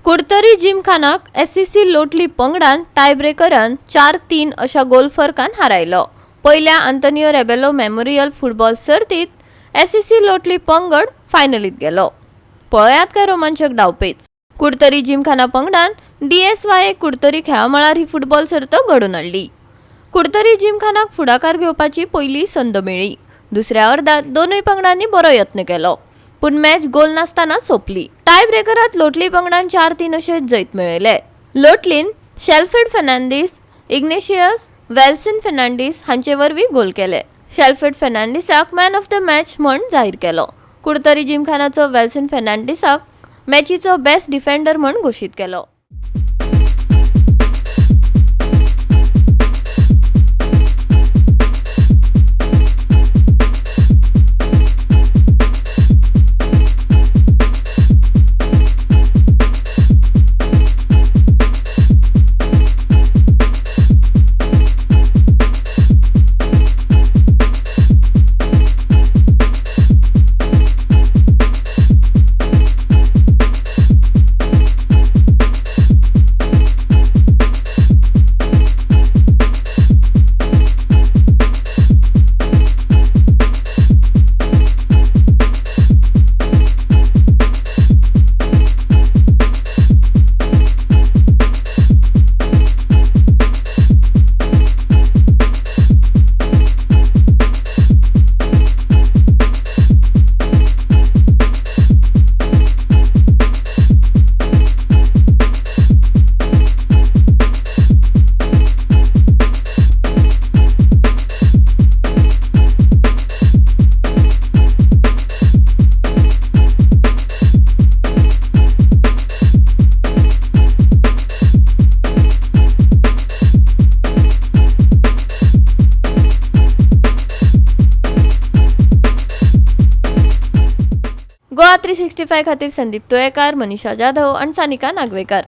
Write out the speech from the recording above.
कुर्तरी जिमखानाक SSC लोटली पंगडान टायब्रेकरान 4-3 अशा गोल फरकान हारायलो। पहिल्या आंतोनियो रेबेलो मेमोरियल फुटबॉल सर्तीत SSC लोटली पंगड फायनलीत गेलो। पळयात काय रोमांचक डावपेच। कुर्तरी जिमखाना पंगडान DSY कुर्तरी खेळामळार ही फुटबॉल सर्त घडून हाडली। कुर्तरी जिमखानाक फुडाकार घेवपाची पहिली संद मेळ्ळी। दुसऱ्या अर्धात दोनूय पंगडांनी बरो यत्न केलो, पूण मॅच गोल नासतना सोंपली। टाय ब्रेकरात लोटली पंगडान 4-3 अशे जैत मेळयले। लोटलीन शेल्फिड फेर्नांडीस, इग्नेशियस वेल्सन फेर्नांडीस हांचे वरवीं गोल केले। शेल्फिड फेर्नांडीसाक मॅन ऑफ द मॅच म्हूण जाहीर केलो। कुर्तरी जिमखानाचो वेल्सन फेर्नांडीसाक मॅचीचो बेस्ट डिफेंडर म्हूण घोशीत केलो। GOA365 खातीर संदीप तुयेकार, मनीषा जाधव आनी सानिका नागवेकर।